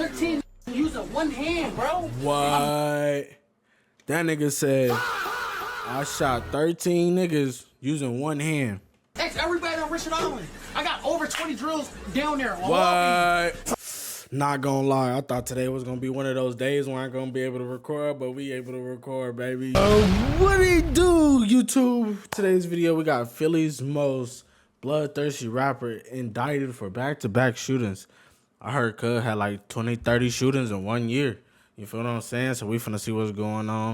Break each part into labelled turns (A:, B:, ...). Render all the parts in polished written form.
A: 13 using one hand, bro.
B: What? That nigga said, I shot 13 niggas using one hand.
A: Ask everybody on Richard Island. I got over 20 drills down there.
B: What? Not gonna lie, I thought today was gonna be one of those days when I ain't gonna be able to record, but we able to record, baby. What do you do, YouTube? Today's video, we got Philly's most bloodthirsty rapper indicted for back-to-back shootings. I heard Cud had like 20, 30 shootings in 1 year. You feel what I'm saying? So we finna see what's going on.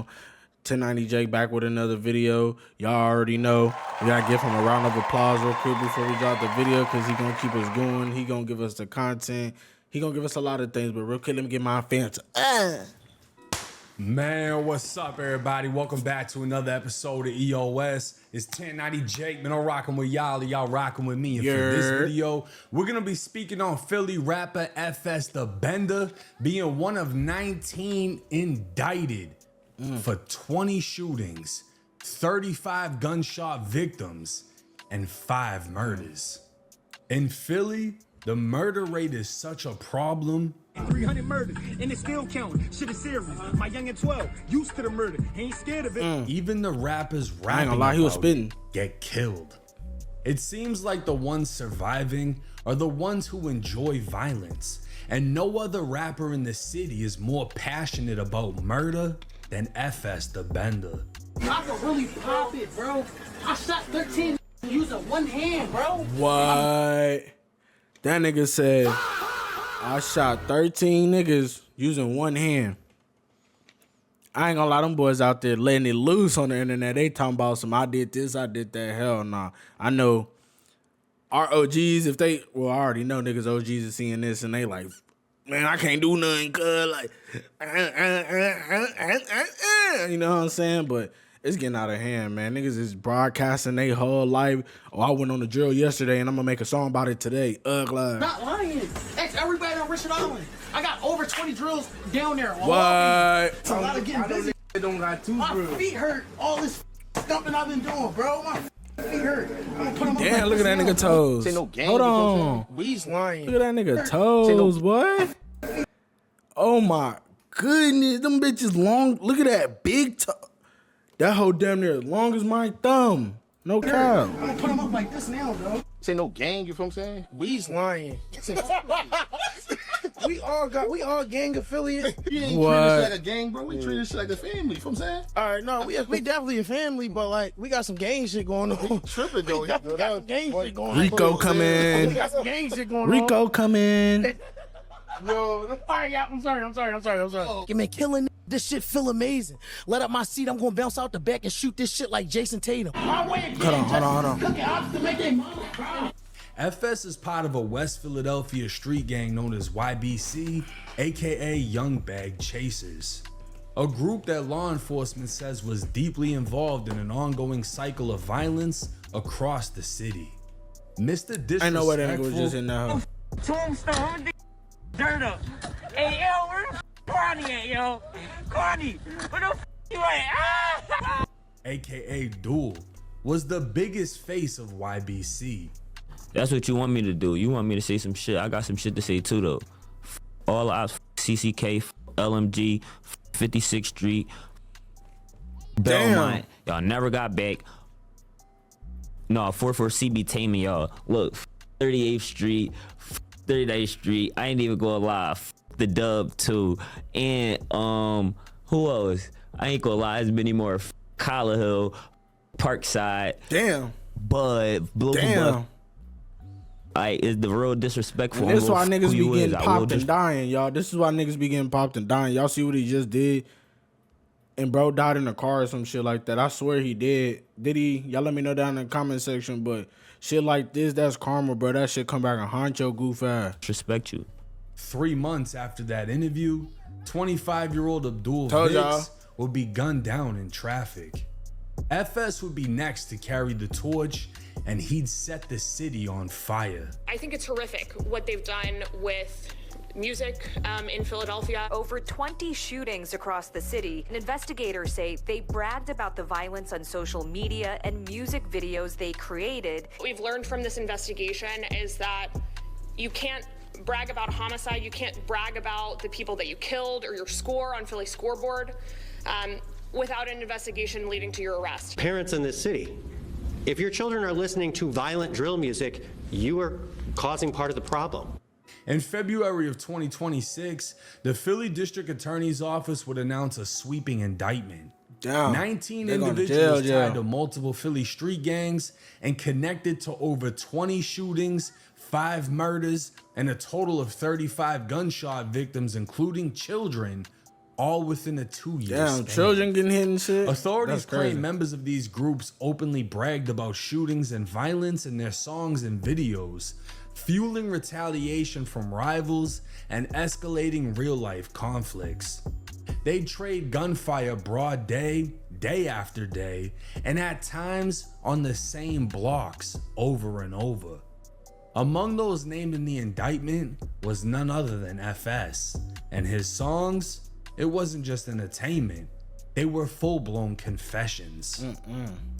B: 1090 Jake back with another video. Y'all already know. We gotta give him a round of applause real quick before we drop the video, because he gonna keep us going. He gonna give us the content. He gonna give us a lot of things, but real quick, let me get my fans.
C: Man, what's up, everybody? Welcome back to another episode of EOS. It's 1090 Jake, man. I'm rocking with y'all, and y'all rocking with me. And for this video, we're gonna be speaking on Philly rapper FsDaBender being one of 19 indicted for 20 shootings, 35 gunshot victims, and 5 murders. In Philly, the murder rate is such a problem.
D: 300 murders, and it's still counting. Shit is serious. My young and 12 used to the murder. He ain't scared of it.
C: Even the rappers rapping
B: I ain't gonna lie, he was spitting.
C: Get killed. It seems like the ones surviving are the ones who enjoy violence, and no other rapper in the city is more passionate about murder than FsDaBender.
A: I could really pop it, bro. I shot 13 using one hand, bro.
B: What? That nigga said, I shot 13 niggas using one hand. I ain't gonna lie, them boys out there letting it loose on the internet. They talking about some, I did this, I did that. Hell nah. I know our OGs, if they, well, I already know niggas OGs is seeing this and they like, man, I can't do nothing, cuz, like, you know what I'm saying? But it's getting out of hand, man. Niggas is broadcasting their whole life. Oh, I went on the drill yesterday and I'm gonna make a song about it today. Ugly.
A: Not lying. Ask everybody on Richard Island. I got over 20 drills down there.
B: What?
A: It's a lot of getting busy.
D: Don't got two
A: My feet hurt. All this stumping I've been doing, bro. My feet hurt. I'm gonna put them
B: Damn,
A: up
B: look at that nigga toes.
D: Say no game.
B: Hold on.
D: We's lying.
B: Look at that nigga toes, what? Oh my goodness, them bitches long. Look at that big toe. That whole damn near as long as my thumb. No cap.
A: I'm gonna put them up like this now, bro.
D: Say no gang, you feel what I'm saying? We's lying. we all gang affiliate.
E: You ain't treat
B: What?
E: us like a gang, bro. We treat this shit like a family. You feel what I'm saying?
F: All right, no, we definitely a family, but like we got some gang shit going on.
E: Tripping though.
F: We got some gang shit going on.
B: Rico coming.
F: We got some gang shit going on.
B: Rico coming.
F: Yo, all right, yeah, I'm sorry. Yeah, man, killing this shit feel amazing. Let up my seat, I'm gonna bounce out the back and shoot this shit like Jason Tatum.
A: My way of
B: Hold on.
A: cooking ops to make their money, bro.
C: FS is part of a West Philadelphia street gang known as YBC, aka Young Bag Chasers. A group that law enforcement says was deeply involved in an ongoing cycle of violence across the city. Mr. Disrespectful.
B: I know where that nigga was just in now.
G: Tombstone, dirt up. Hey, yo, where the Carney at, yo? Carney, where the you at? Ah!
C: aka Duel, was the biggest face of YBC.
H: That's what you want me to do. You want me to say some shit. I got some shit to say too, though. All ops, CCK, LMG, 56th Street, Belmont. Y'all never got back. No, 44 CB taming y'all. Look, 38th Street, 39th Street. I ain't even gonna lie. The Dub too. And who else? I ain't gonna lie. There's many more. Collar Hill, Parkside.
B: Damn.
H: Bud, Blue
B: Damn.
H: Is the real disrespectful.
B: And this is why niggas be getting popped and dying, y'all. This is why niggas be getting popped and dying. Y'all see what he just did? And bro died in a car or some shit like that. I swear he did. Did he? Y'all let me know down in the comment section. But shit like this, that's karma, bro. That shit come back and haunt your goof ass.
H: Respect you.
C: 3 months after that interview, 25-year-old Abdul
B: Told y'all.
C: Vicks will be gunned down in traffic. FS would be next to carry the torch, and he'd set the city on fire.
I: I think it's horrific what they've done with music in Philadelphia.
J: Over 20 shootings across the city. Investigators say they bragged about the violence on social media and music videos they created.
I: What we've learned from this investigation is that you can't brag about a homicide, you can't brag about the people that you killed or your score on Philly scoreboard without an investigation leading to your arrest.
K: Parents in this city, if your children are listening to violent drill music, you are causing part of the problem.
C: In February of 2026, the Philly District Attorney's Office would announce a sweeping indictment.
B: Damn,
C: 19
B: they going to
C: individuals
B: jail.
C: tied to multiple Philly street gangs and connected to over 20 shootings, 5 murders, and a total of 35 gunshot victims, including children, all within a 2-year
B: Damn,
C: span.
B: children getting hit and shit.
C: Authorities
B: That's crazy.
C: claim members of these groups openly bragged about shootings and violence in their songs and videos, fueling retaliation from rivals and escalating real-life conflicts. They'd trade gunfire broad day, day after day, and at times on the same blocks over and over. Among those named in the indictment was none other than FS, and his songs, it wasn't just entertainment, they were full-blown confessions.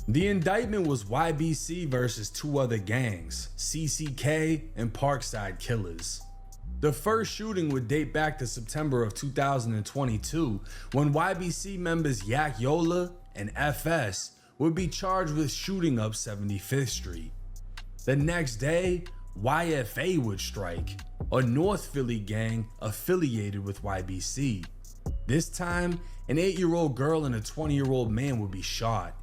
C: The indictment was YBC versus 2 other gangs, CCK and Parkside Killers. The first shooting would date back to September of 2022, when YBC members Yak Yola and FS would be charged with shooting up 75th Street. The next day, YFA would strike, a North Philly gang affiliated with YBC. This time, an 8-year-old girl and a 20-year-old man would be shot.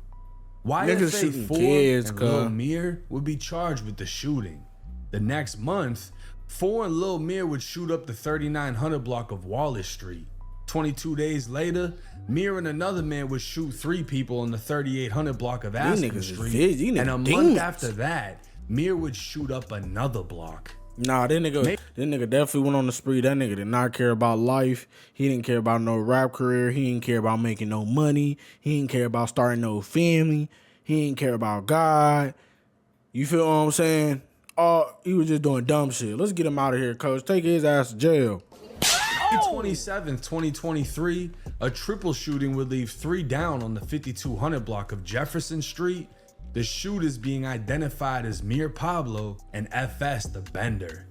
B: Niggas shooting
C: YFA 4
B: kids,
C: and
B: cuz.
C: Lil Mir would be charged with the shooting. The next month, 4 and Lil Mir would shoot up the 3900 block of Wallace Street. 22 days later, Mir and another man would shoot 3 people on the 3800 block of Aspen
B: niggas is
C: Street.
B: vid- these
C: And a
B: niggas
C: month
B: demons.
C: after that, Mir would shoot up another block.
B: Nah, that nigga definitely went on the spree. That nigga did not care about life. He didn't care about no rap career. He didn't care about making no money. He didn't care about starting no family. He didn't care about God. You feel what I'm saying? He was just doing dumb shit. Let's get him out of here, coach. Take his ass to jail.
C: May 27th, 2023, a triple shooting would leave 3 down on the 5200 block of Jefferson Street. The shooters being identified as Mir Pablo and FsDaBender.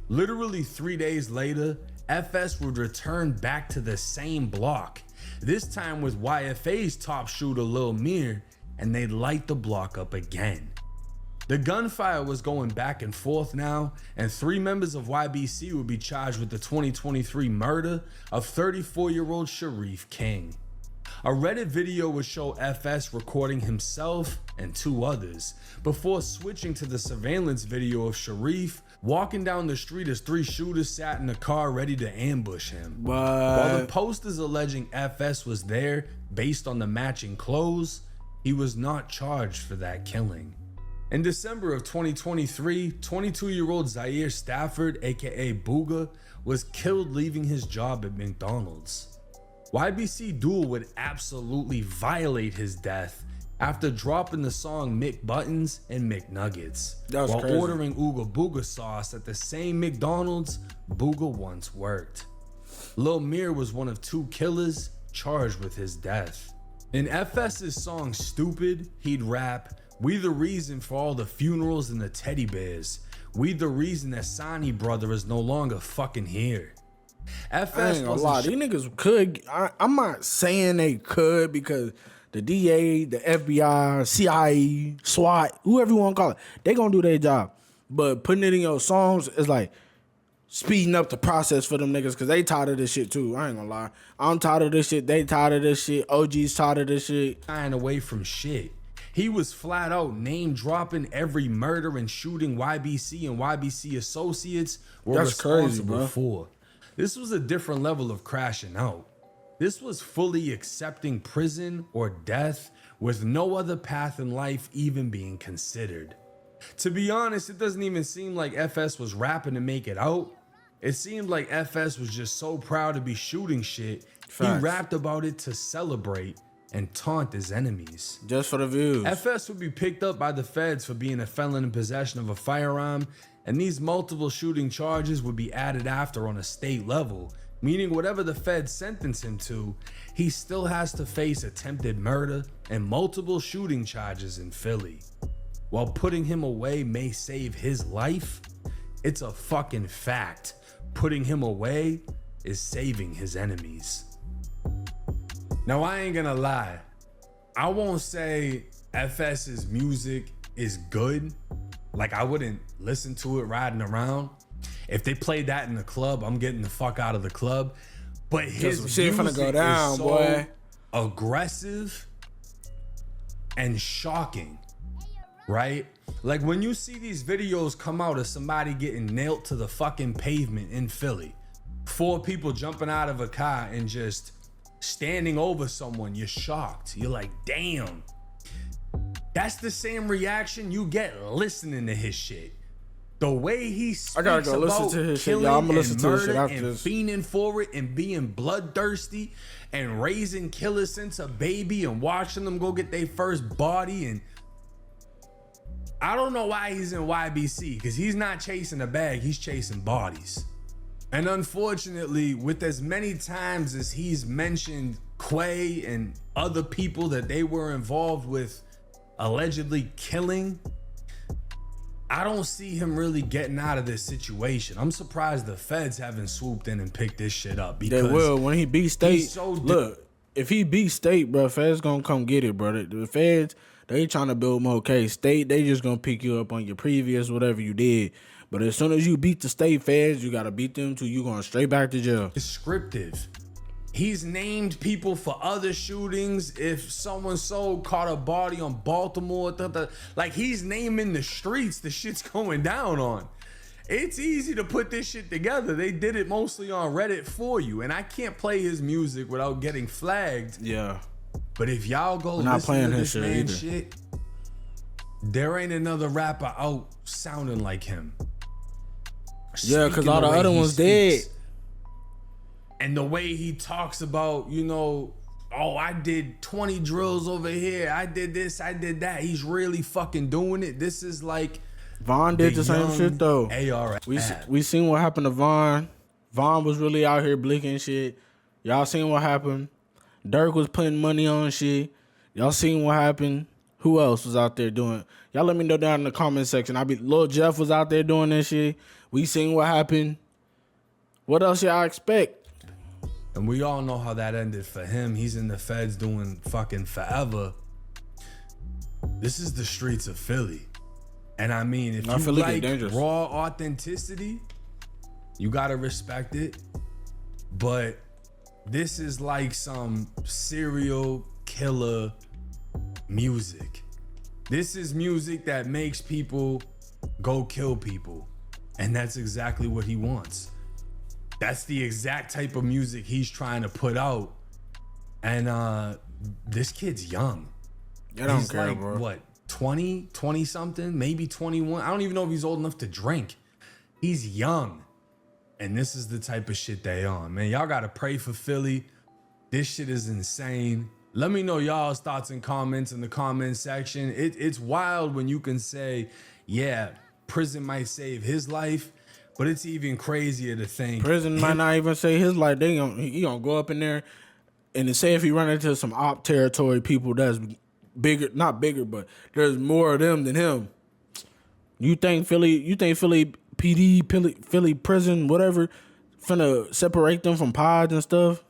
C: Literally 3 days later, FS would return back to the same block, this time with YFA's top shooter Lil Mir, and they'd light the block up again. The gunfire was going back and forth now, and 3 members of YBC would be charged with the 2023 murder of 34-year-old Sharif King. A Reddit video would show FS recording himself and 2 others, before switching to the surveillance video of Sharif walking down the street as 3 shooters sat in a car ready to ambush him. While the posters alleging FS was there based on the matching clothes, he was not charged for that killing. In December of 2023, 22-year-old Zaire Stafford, aka Booga, was killed leaving his job at McDonald's. YBC Duel would absolutely violate his death after dropping the song McButtons and McNuggets while
B: crazy.
C: ordering Ooga Booga sauce at the same McDonald's Booga once worked. Lil Mir was one of 2 killers charged with his death. In FS's song Stupid, he'd rap, "We the reason for all the funerals and the teddy bears. We the reason that Sonny brother is no longer fucking here."
B: I
C: FS
B: ain't gonna lie. These niggas could. I'm not saying they could, because the DA, the FBI, CIA, SWAT, whoever you want to call it, they gonna do their job. But putting it in your songs is like speeding up the process for them niggas, because they tired of this shit too. I ain't gonna lie. I'm tired of this shit. They tired of this shit. OG's tired of this shit.
C: Shying away from shit. He was flat out name dropping every murder and shooting YBC and YBC associates were
B: That's crazy,
C: responsible
B: bro.
C: for. This was a different level of crashing out. This was fully accepting prison or death with no other path in life even being considered. To be honest, it doesn't even seem like FS was rapping to make it out. It seemed like FS was just so proud to be shooting shit,
B: Facts.
C: he rapped about it to celebrate and taunt his enemies.
B: Just for the views.
C: FS would be picked up by the feds for being a felon in possession of a firearm, and these multiple shooting charges would be added after on a state level, meaning whatever the feds sentence him to, he still has to face attempted murder and multiple shooting charges in Philly. While putting him away may save his life, It's a fucking fact. Putting him away is saving his enemies. Now, I ain't gonna lie. I won't say FS's music is good. Like, I wouldn't listen to it riding around. If they played that in the club, I'm getting the fuck out of the club. But his
B: shit
C: music
B: finna go down,
C: is so
B: boy.
C: aggressive and shocking, right? Like, when you see these videos come out of somebody getting nailed to the fucking pavement in Philly, 4 people jumping out of a car and just standing over someone, you're shocked. You're like, damn. That's the same reaction you get listening to his shit. The way he speaks
B: I gotta go listen
C: about
B: to his shit,
C: killing
B: y'all. I'm gonna
C: and
B: listen to his shit
C: murder
B: after
C: and
B: this.
C: fiending for it and being bloodthirsty and raising killers since a baby and watching them go get their first body. And I don't know why he's in YBC, because he's not chasing a bag, he's chasing bodies. And unfortunately, with as many times as he's mentioned Quay and other people that they were involved with allegedly killing, I don't see him really getting out of this situation. I'm surprised the feds haven't swooped in and picked this shit up.
B: They
C: Because
B: will when he beat State.
C: so
B: Look, if he beat State, bro, feds gonna come get it, bro. The feds, they trying to build more case. State, they just gonna pick you up on your previous whatever you did. But as soon as you beat the State feds, you gotta beat them till you going straight back to jail.
C: descriptive. He's named people for other shootings. If someone caught a body on Baltimore, like, he's naming the streets the shit's going down on. It's easy to put this shit together. They did it mostly on Reddit for you, and I can't play his music without getting flagged.
B: Yeah.
C: But if y'all go
B: not
C: listen
B: playing
C: to
B: his
C: this
B: shit
C: man's
B: either.
C: shit, there ain't another rapper out sounding like him.
B: Yeah, because
C: Speaking
B: all the
C: way
B: other
C: he
B: ones dead.
C: speaks. And the way he talks about, you know, oh, I did 20 drills over here. I did this, I did that. He's really fucking doing it. This is like
B: Vaughn did the same shit though.
C: AR.
B: We seen what happened to Vaughn. Vaughn was really out here blicking shit. Y'all seen what happened. Dirk was putting money on shit. Y'all seen what happened. Who else was out there doing? Y'all let me know down in the comment section. Lil Jeff was out there doing this shit. We seen what happened. What else y'all expect?
C: And we all know how that ended for him. He's in the feds doing fucking forever. This is the streets of Philly. And I mean, if you like raw authenticity, you gotta respect it. But this is like some serial killer music. This is music that makes people go kill people. And that's exactly what he wants. That's the exact type of music he's trying to put out. And this kid's young.
B: I don't
C: He's
B: care,
C: like,
B: bro.
C: what, 20 something, maybe 21. I don't even know if he's old enough to drink. He's young. And this is the type of shit they on, man. Y'all gotta pray for Philly. This shit is insane. Let me know y'all's thoughts and comments in the comment section. It's wild when you can say, yeah, prison might save his life, but it's even crazier to think
B: Prison might not even say his life. He gonna go up in there and say if he run into some op territory people that's bigger, not bigger, but there's more of them than him. You think Philly PD, Philly prison, whatever, finna separate them from pods and stuff?